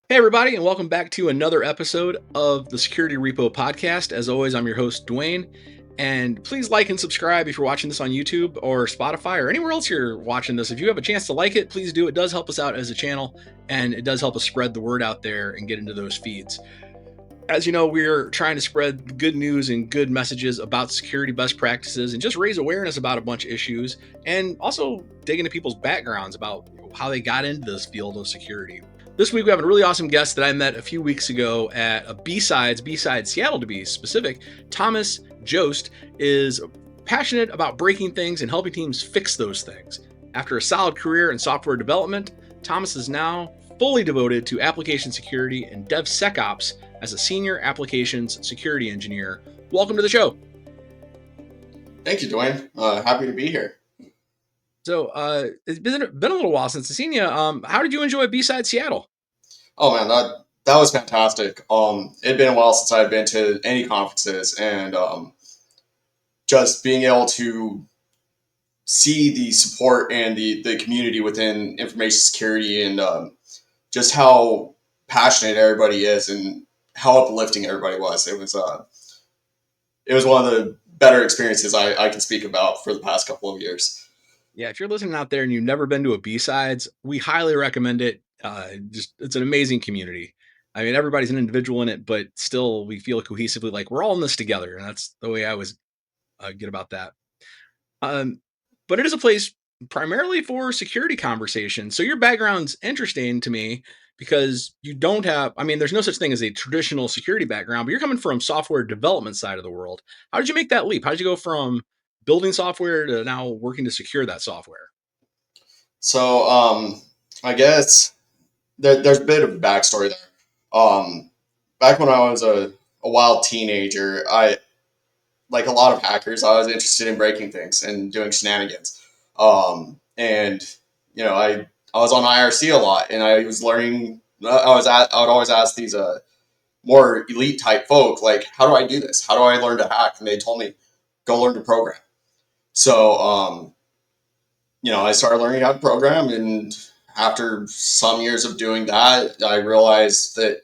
Hey, everybody, and welcome back to another episode of the Security Repo Podcast. As always, I'm your host, Dwayne. And please like and subscribe if you're watching this on YouTube or Spotify or anywhere else you're watching this. If you have a chance to like it, please do. It does help us out as a channel, and it does help us spread the word out there and get into those feeds. As you know, we're trying to spread good news and good messages about security best practices and just raise awareness about a bunch of issues, and also dig into people's backgrounds about how they got into this field of security. This week, we have a really awesome guest that I met a few weeks ago at a B-Sides Seattle to be specific. Thomas Jost is passionate about breaking things and helping teams fix those things. After a solid career in software development, Thomas is now fully devoted to application security and DevSecOps as a senior applications security engineer. Welcome to the show. Thank you, Dwayne. Happy to be here. So it's been a little while since I've seen you. How did you enjoy B-Sides Seattle? Oh man, that was fantastic. It'd been a while since I'd been to any conferences, and just being able to see the support and the community within information security, and just how passionate everybody is, and how uplifting everybody was. It was one of the better experiences I can speak about for the past couple of years. Yeah, if you're listening out there and you've never been to a B-Sides, we highly recommend it. It's an amazing community. I mean, everybody's an individual in it, but still we feel cohesively like we're all in this together. And that's the way I always get about that. But it is a place primarily for security conversations. So your background's interesting to me because you don't have, I mean, there's no such thing as a traditional security background, but you're coming from software development side of the world. How did you make that leap? How did you go from building software to now working to secure that software? So I guess there's a bit of a backstory there. Back when I was a wild teenager, like a lot of hackers, I was interested in breaking things and doing shenanigans. And I was on IRC a lot, and I was learning. I would always ask these more elite type folk, like, how do I do this? How do I learn to hack? And they told me, go learn to program. So I started learning how to program, and after some years of doing that, I realized that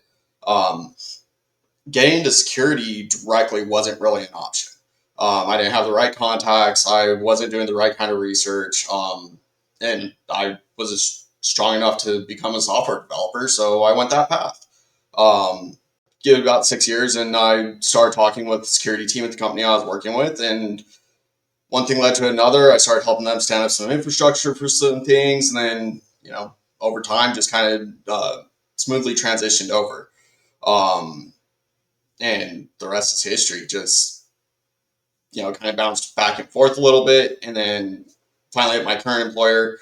getting into security directly wasn't really an option. I didn't have the right contacts. I wasn't doing the right kind of research. And I was strong enough to become a software developer. So I went that path. Give it about 6 years, and I started talking with the security team at the company I was working with. And one thing led to another. I started helping them stand up some infrastructure for some things. And then, over time, just kind of smoothly transitioned over. And the rest is history. Just kind of bounced back and forth a little bit. And then finally at my current employer,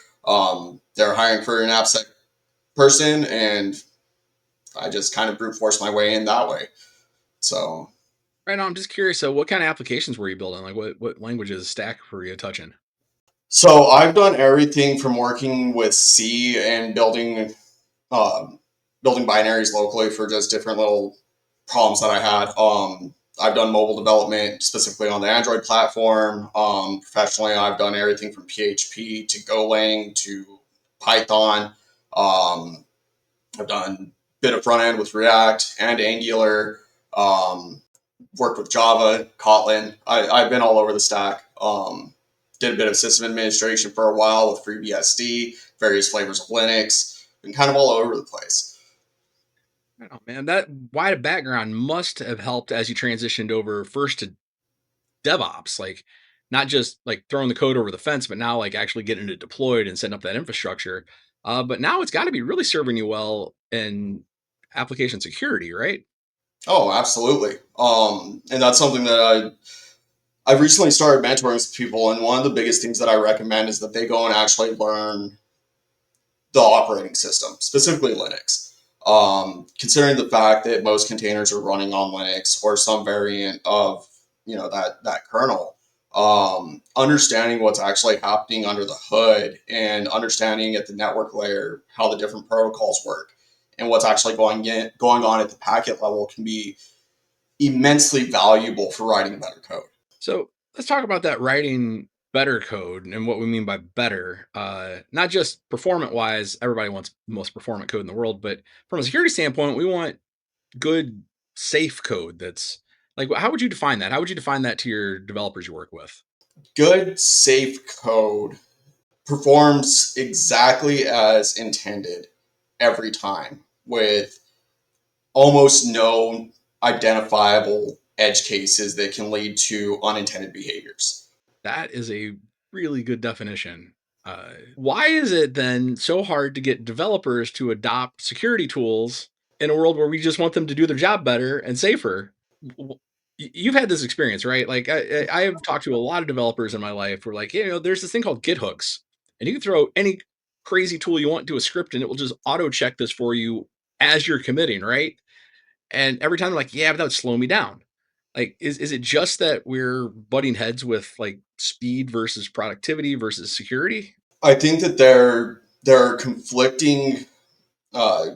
they're hiring for an AppSec person, and I just kind of brute forced my way in that way. So. Right now, I'm just curious. So what kind of applications were you building? Like what languages, stack were you touching? So I've done everything from working with C and building binaries locally for just different little problems that I had. I've done mobile development specifically on the Android platform. Professionally, I've done everything from PHP to Golang to Python. I've done a bit of front end with React and Angular. Worked with Java, Kotlin. I've been all over the stack. Did a bit of system administration for a while with FreeBSD, various flavors of Linux. Been kind of all over the place. Oh, man, that wide background must have helped as you transitioned over first to DevOps, like not just like throwing the code over the fence, but now like actually getting it deployed and setting up that infrastructure. But now it's got to be really serving you well in application security, right? Oh, absolutely. And that's something that I've recently started mentoring some people, and one of the biggest things that I recommend is that they go and actually learn the operating system, specifically Linux. Considering the fact that most containers are running on Linux or some variant of that kernel, understanding what's actually happening under the hood and understanding at the network layer how the different protocols work and what's actually going on at the packet level can be immensely valuable for writing better code. So let's talk about that writing better code and what we mean by better, not just performant wise, everybody wants the most performant code in the world, but from a security standpoint, we want good, safe code that's like, how would you define that? How would you define that to your developers you work with? Good, safe code performs exactly as intended every time with almost no identifiable edge cases that can lead to unintended behaviors. That is a really good definition. Why is it then so hard to get developers to adopt security tools in a world where we just want them to do their job better and safer? You've had this experience, right? Like I have talked to a lot of developers in my life where like, there's this thing called Git hooks, and you can throw any crazy tool you want into a script and it will just auto check this for you as you're committing, right? And every time I'm like, yeah, but that would slow me down. Like, is it just that we're butting heads with like speed versus productivity versus security? I think that there are conflicting, uh,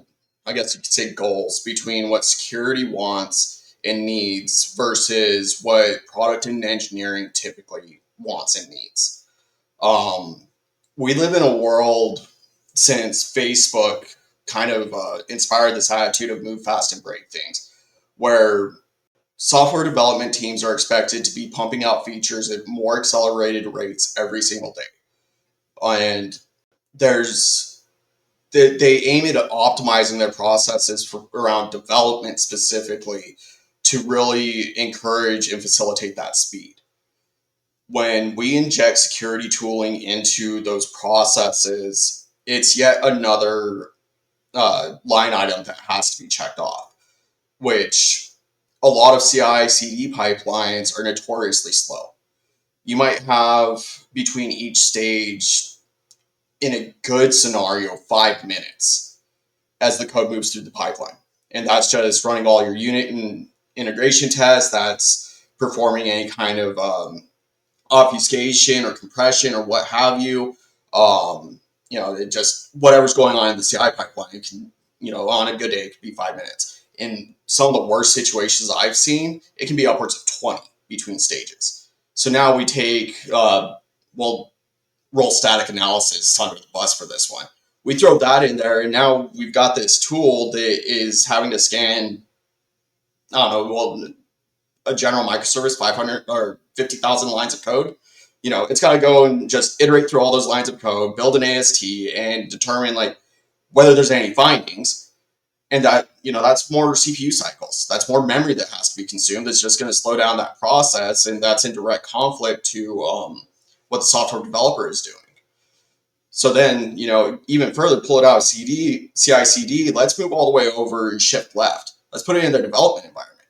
I guess you could say, goals between what security wants and needs versus what product and engineering typically wants and needs. Um, we live in a world since Facebook kind of inspired this attitude of move fast and break things, where software development teams are expected to be pumping out features at more accelerated rates every single day. And there's they aim at optimizing their processes for around development specifically to really encourage and facilitate that speed. When we inject security tooling into those processes, it's yet another line item that has to be checked off, which a lot of CI CD pipelines are notoriously slow. You might have between each stage, in a good scenario, 5 minutes as the code moves through the pipeline. And that's just running all your unit and integration tests. That's performing any kind of obfuscation or compression or what have you. It just whatever's going on in the CI pipeline, it can, on a good day, it could be 5 minutes. In some of the worst situations I've seen, it can be upwards of 20 between stages. So now we take, roll static analysis under the bus for this one. We throw that in there, and now we've got this tool that is having to scan, I don't know, a general microservice, 500 or 50,000 lines of code. It's got to go and just iterate through all those lines of code, build an AST, and determine like whether there's any findings. And that's more CPU cycles. That's more memory that has to be consumed. It's just going to slow down that process, and that's in direct conflict to what the software developer is doing. So then, even further, pull it out of CI/CD. Let's move all the way over and shift left. Let's put it in their development environment.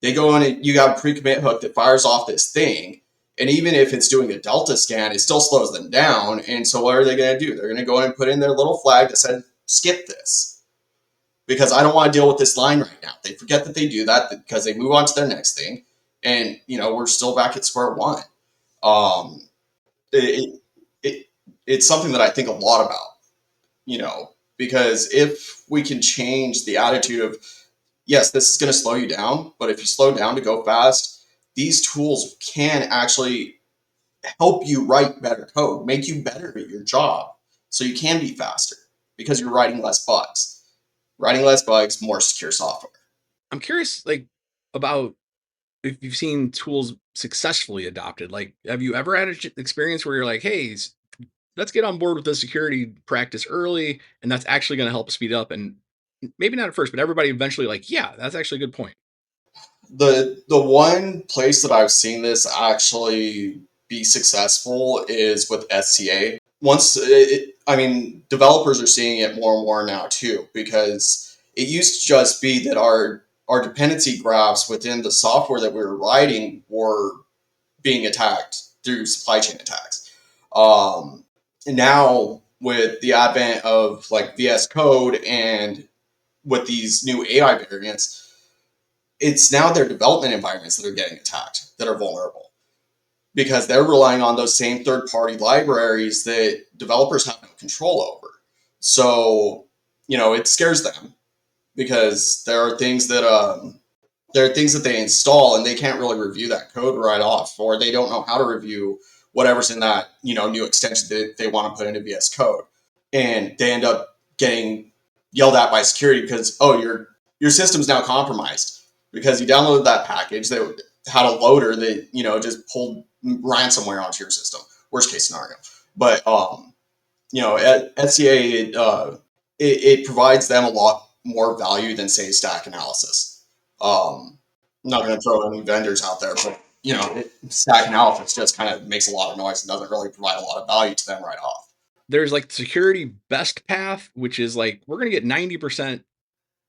They go in and you got a pre-commit hook that fires off this thing. And even if it's doing a delta scan, it still slows them down. And so what are they going to do? They're going to go in and put in their little flag that said, skip this. Because I don't want to deal with this line right now. They forget that they do that because they move on to their next thing. And, we're still back at square one. It, it, it's something that I think a lot about, because if we can change the attitude of, yes, this is going to slow you down, but if you slow down to go fast, these tools can actually help you write better code, make you better at your job so you can be faster because you're writing less bugs. Writing less bugs, more secure software. I'm curious, like, about if you've seen tools successfully adopted. Like, have you ever had an experience where you're like, hey, let's get on board with the security practice early, and that's actually going to help speed up? And maybe not at first, but everybody eventually like, yeah, that's actually a good point. The one place that I've seen this actually be successful is with SCA. Developers are seeing it more and more now too, because it used to just be that our dependency graphs within the software that we were writing were being attacked through supply chain attacks. And now with the advent of like VS Code and with these new AI variants, it's now their development environments that are getting attacked, that are vulnerable, because they're relying on those same third-party libraries that developers have no control over. So, it scares them because there are things that they install and they can't really review that code right off, or they don't know how to review whatever's in that, new extension that they want to put into VS Code. And they end up getting yelled at by security because, oh, your system's now compromised because you downloaded that package that had a loader that, just pulled ransomware onto your system. Worst case scenario. But, at SCA, it provides them a lot more value than, say, stack analysis. I'm not going to throw any vendors out there, but, stack analysis just kind of makes a lot of noise and doesn't really provide a lot of value to them right off. There's like the security best path, which is like, we're going to get 90%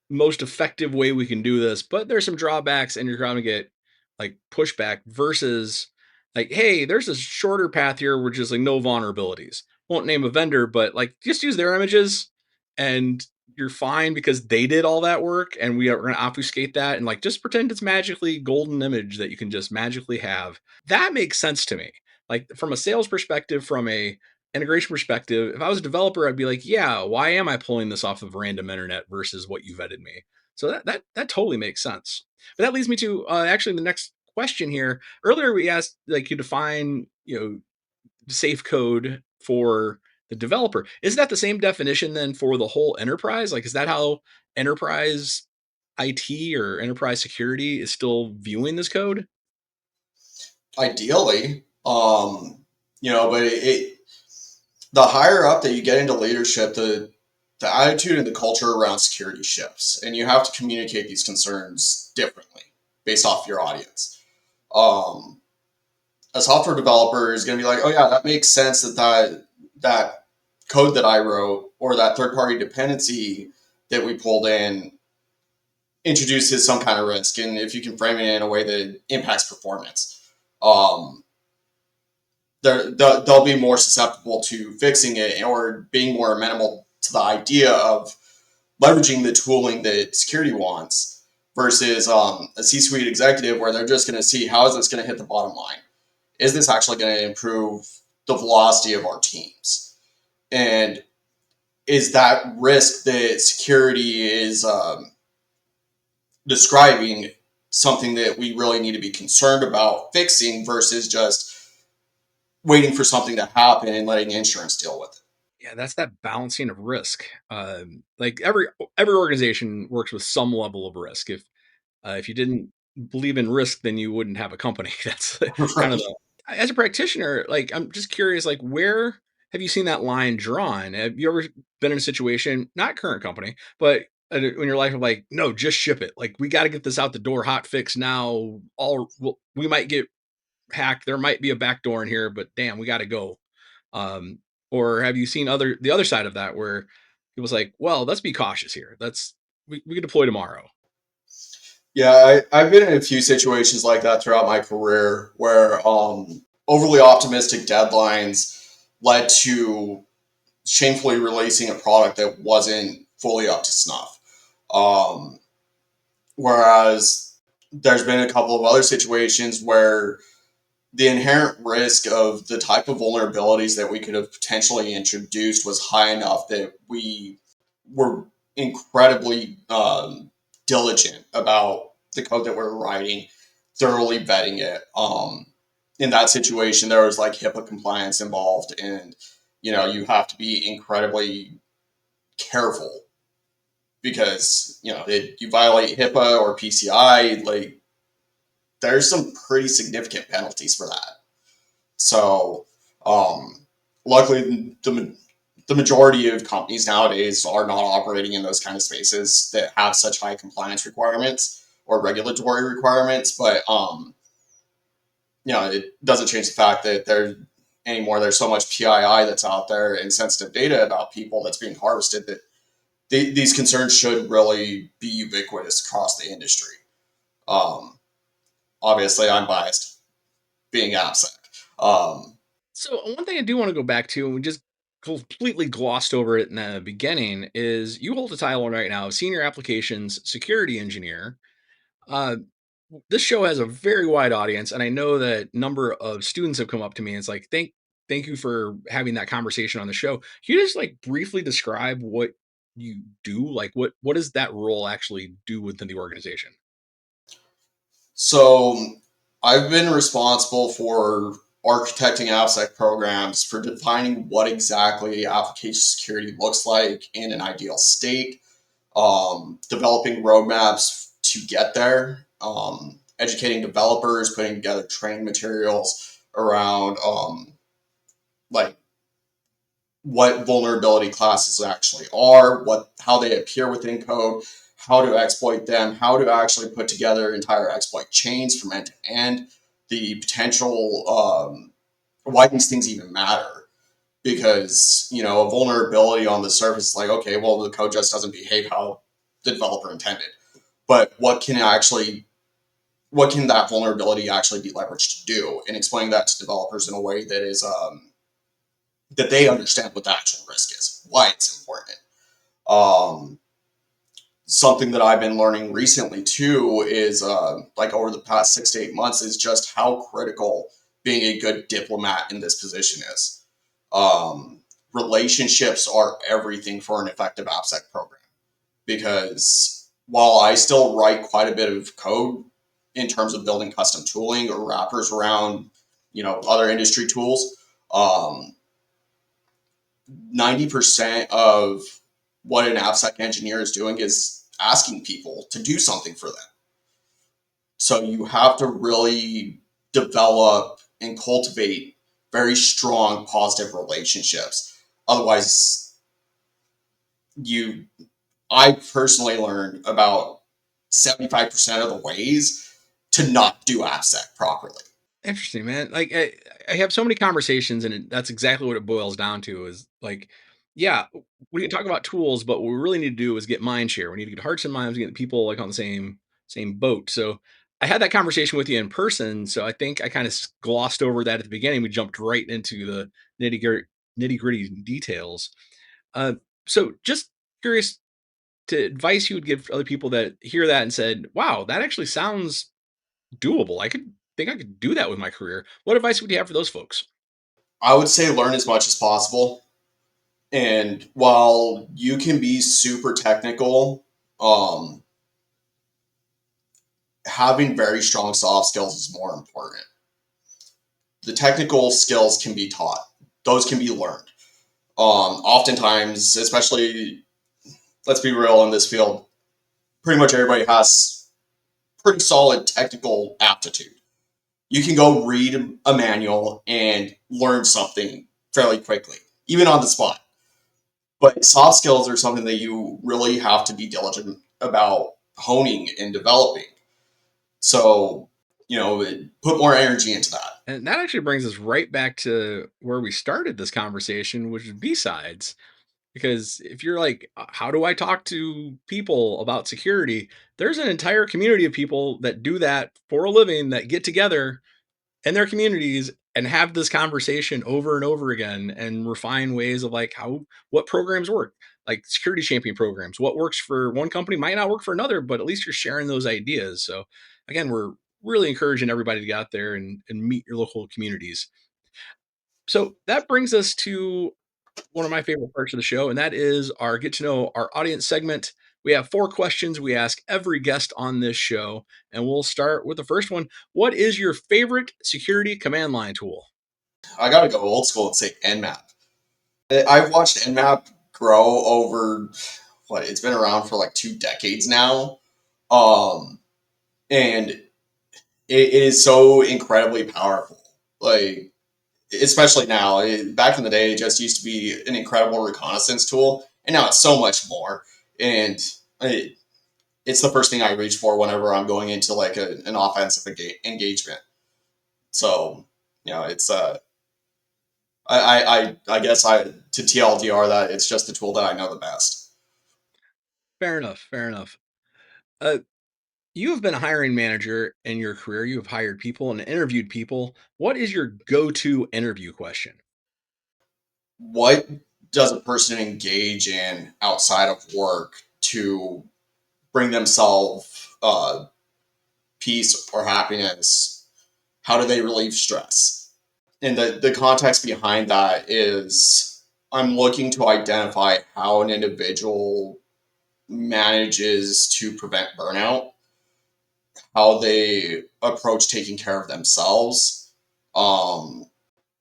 most effective way we can do this, but there's some drawbacks and you're going to get like pushback versus like, hey, there's a shorter path here, which is like no vulnerabilities. Won't name a vendor, but like just use their images and you're fine because they did all that work and we're going to obfuscate that and like just pretend it's magically golden image that you can just magically have. That makes sense to me. Like from a sales perspective, from a integration perspective, if I was a developer, I'd be like, yeah, why am I pulling this off of random internet versus what you vetted me? So that totally makes sense. But that leads me to actually the next question here. Earlier we asked like you define safe code for the developer. Is that the same definition then for the whole enterprise? Like, is that how enterprise IT or enterprise security is still viewing this code? Ideally, but the higher up that you get into leadership, the attitude and the culture around security shifts, and you have to communicate these concerns differently based off your audience. A software developer is going to be like, oh yeah, that makes sense that code that I wrote or that third-party dependency that we pulled in introduces some kind of risk, and if you can frame it in a way that impacts performance, they'll be more susceptible to fixing it or being more amenable to the idea of leveraging the tooling that security wants versus a C-suite executive where they're just going to see how is this going to hit the bottom line. Is this actually going to improve the velocity of our teams? And is that risk that security is describing something that we really need to be concerned about fixing versus just waiting for something to happen and letting insurance deal with it? Yeah, that's that balancing of risk. Like every organization works with some level of risk. If you didn't believe in risk, then you wouldn't have a company. That's kind of Right. the. As a practitioner, like I'm just curious, like where have you seen that line drawn? Have you ever been in a situation, not current company, but in your life of like, no, just ship it. Like we got to get this out the door, hot fix now. We might get hacked. There might be a backdoor in here, but damn, we got to go. Um, or have you seen the other side of that where it was like, well, let's be cautious here. We can deploy tomorrow. Yeah, I've been in a few situations like that throughout my career where overly optimistic deadlines led to shamefully releasing a product that wasn't fully up to snuff. Um, Whereas there's been a couple of other situations where the inherent risk of the type of vulnerabilities that we could have potentially introduced was high enough that we were incredibly diligent about the code that we're writing, thoroughly vetting it. In that situation, there was like HIPAA compliance involved, and you have to be incredibly careful because you violate HIPAA or PCI, like there's some pretty significant penalties for that. So, luckily, the majority of companies nowadays are not operating in those kind of spaces that have such high compliance requirements or regulatory requirements. But it doesn't change the fact that there's so much PII that's out there and sensitive data about people that's being harvested that these concerns should really be ubiquitous across the industry. Um, Obviously, I'm biased, being AppSec. So one thing I do want to go back to, and we just completely glossed over it in the beginning, is you hold a title right now of Senior Applications Security Engineer. Uh, this show has a very wide audience, and I know that number of students have come up to me and it's like, thank you for having that conversation on the show. Can you just like briefly describe what you do? Like what does that role actually do within the organization? So I've been responsible for architecting AppSec programs, for defining what exactly application security looks like in an ideal state, developing roadmaps to get there, educating developers, putting together training materials around like what vulnerability classes actually are, how they appear within code, how to exploit them, how to actually put together entire exploit chains from end to end, the potential, why these things even matter. Because, a vulnerability on the surface is like, okay, well, the code just doesn't behave how the developer intended. But what can that vulnerability actually be leveraged to do? And explaining that to developers in a way that is that they understand what the actual risk is, why it's important. Um, Something that I've been learning recently too is like over the past 6 to 8 months is just how critical being a good diplomat in this position is. Relationships are everything for an effective AppSec program, because while I still write quite a bit of code in terms of building custom tooling or wrappers around, other industry tools, 90% of what an AppSec engineer is doing is asking people to do something for them. So you have to really develop and cultivate very strong positive relationships. Otherwise, I personally learned about 75% of the ways to not do AppSec properly. Interesting, man. Like I have so many conversations, and that's exactly what it boils down to. Is like, yeah, we can talk about tools, but what we really need to do is get mind share. We need to get hearts and minds, get people like on the same boat. So I had that conversation with you in person. So I think I kind of glossed over that at the beginning. We jumped right into the nitty gritty details. Uh, so just curious to advice you would give other people that hear that and said, "Wow, that actually sounds doable. I could do that with my career." What advice would you have for those folks? I would say learn as much as possible. And while you can be super technical, um, having very strong soft skills is more important. The technical skills can be taught; those can be learned. Oftentimes, especially, let's be real in this field, pretty much everybody has pretty solid technical aptitude. You can go read a manual and learn something fairly quickly, even on the spot. But soft skills are something that you really have to be diligent about honing and developing. So, put more energy into that. And that actually brings us right back to where we started this conversation, which is B-sides. Because if you're like, how do I talk to people about security? There's an entire community of people that do that for a living that get together in their communities and have this conversation over and over again and refine ways of like what programs work, like security champion programs. What works for one company might not work for another, but at least you're sharing those ideas. So again, we're really encouraging everybody to get out there and meet your local communities. So that brings us to one of my favorite parts of the show, and that is our get to know our audience segment. We have 4 questions we ask every guest on this show, and we'll start with the first one. What is your favorite security command line tool? I got to go old school and say Nmap. I've watched Nmap grow over it's been around for like 2 decades now. Um, and it is so incredibly powerful. Like, especially now. Back in the day, it just used to be an incredible reconnaissance tool, and now it's so much more. And it's the first thing I reach for whenever I'm going into like an offensive engagement. So, it's I guess to TLDR that it's just the tool that I know the best. Fair enough. Fair enough. Uh, you have been a hiring manager in your career. You have hired people and interviewed people. What is your go-to interview question? What does a person engage in outside of work to bring themselves peace or happiness? How do they relieve stress? And the context behind that is I'm looking to identify how an individual manages to prevent burnout, how they approach taking care of themselves,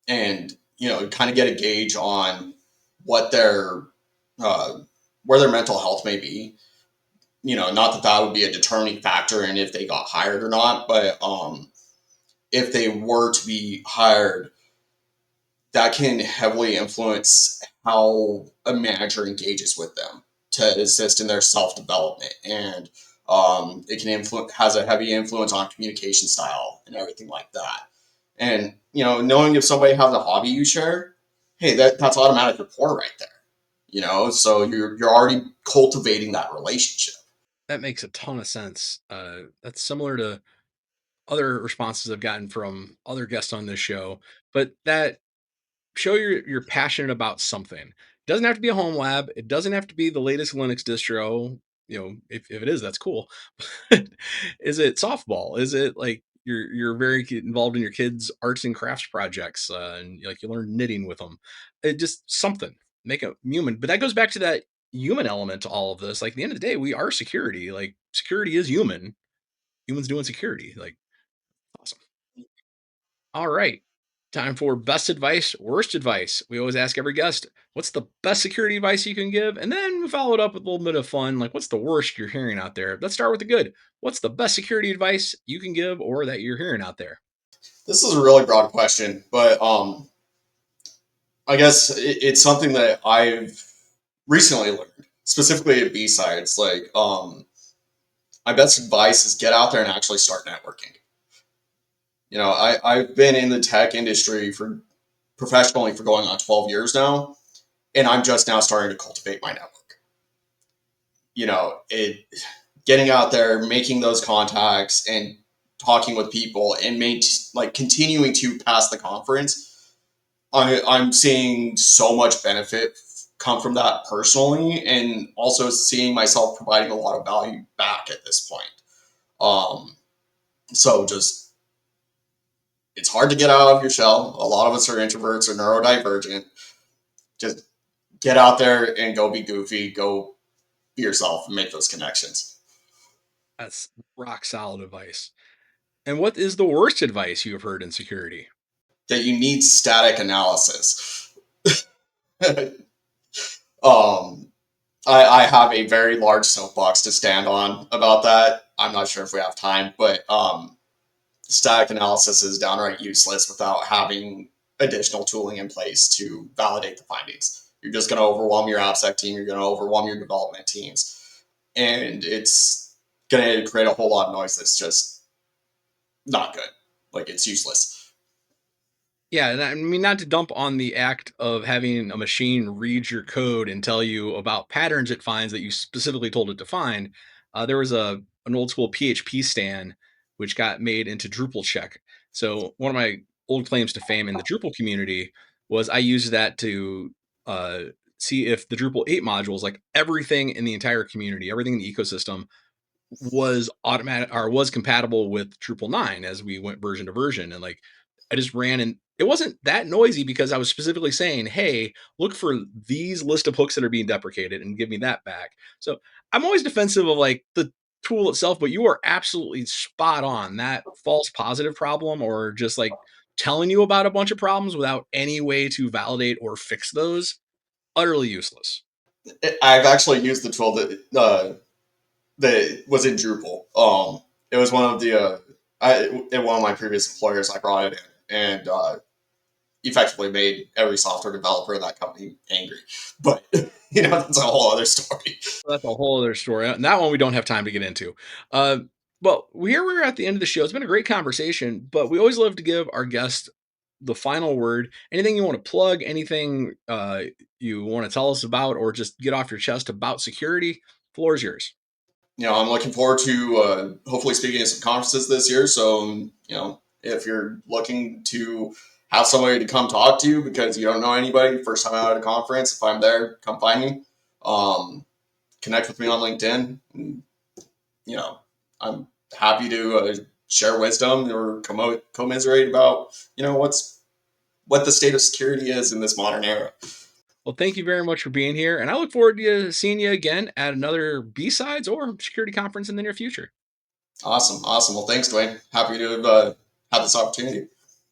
and kind of get a gauge on what their uh, where their mental health may be. Not that that would be a determining factor in if they got hired or not, but if they were to be hired, that can heavily influence how a manager engages with them to assist in their self development, and it can has a heavy influence on communication style and everything like that. And knowing if somebody has a hobby you share, hey, that's automatic rapport right there. So you're already cultivating that relationship. That makes a ton of sense. That's similar to other responses I've gotten from other guests on this show, but that show you're passionate about something. It doesn't have to be a home lab. It doesn't have to be the latest Linux distro. If it is, that's cool. Is it softball? Is it like you're very involved in your kids' arts and crafts projects, and like you learn knitting with them? It just something make a human. But that goes back to that human element to all of this. Like at the end of the day, we are security. Like security is human. Humans doing security. Like awesome. All right. Time for best advice, worst advice. We always ask every guest, what's the best security advice you can give? And then we follow it up with a little bit of fun, like what's the worst you're hearing out there? Let's start with the good. What's the best security advice you can give or that you're hearing out there? This is a really broad question, but I guess it's something that I've recently learned, specifically at B sides. Like, my best advice is get out there and actually start networking. I've been in the tech industry for professionally for going on 12 years now, and I'm just now starting to cultivate my network. It getting out there, making those contacts, and talking with people, and continuing to pass the conference. I'm seeing so much benefit come from that personally, and also seeing myself providing a lot of value back at this point. So just it's hard to get out of your shell. A lot of us are introverts or neurodivergent. Just get out there and go be goofy, go be yourself, and make those connections. That's rock solid advice. And what is the worst advice you have heard in security? That you need static analysis. um, I have a very large soapbox to stand on about that. I'm not sure if we have time, but static analysis is downright useless without having additional tooling in place to validate the findings. You're just going to overwhelm your AppSec team. You're going to overwhelm your development teams. And it's going to create a whole lot of noise that's just not good. Like, it's useless. Yeah, and I mean not to dump on the act of having a machine read your code and tell you about patterns it finds that you specifically told it to find. There was an old school PHP stan which got made into Drupal check. So one of my old claims to fame in the Drupal community was I used that to uh, see if the Drupal 8 modules, like everything in the entire community, everything in the ecosystem, was automatic or was compatible with Drupal 9 as we went version to version. And like I just ran and it wasn't that noisy because I was specifically saying, hey, look for these list of hooks that are being deprecated and give me that back. So I'm always defensive of like the tool itself, but you are absolutely spot on. That false positive problem or just like telling you about a bunch of problems without any way to validate or fix those, utterly useless. I've actually used the tool that was in Drupal. It was one of the in one of my previous employers. I brought it in and effectively made every software developer in that company angry. But that's a whole other story. That's a whole other story. And that one we don't have time to get into. Uh, well, here we're at the end of the show. It's been a great conversation, but we always love to give our guests the final word. Anything you want to plug, anything you want to tell us about, or just get off your chest about security, floor is yours. I'm looking forward to hopefully speaking at some conferences this year. So, if you're looking to have somebody to come talk to because you don't know anybody, first time out at a conference, if I'm there, come find me. Connect with me on LinkedIn. And, I'm happy to share wisdom or commiserate about, what the state of security is in this modern era. Well, thank you very much for being here. And I look forward to seeing you again at another B-Sides or security conference in the near future. Awesome. Well, thanks, Dwayne. Happy to have this opportunity.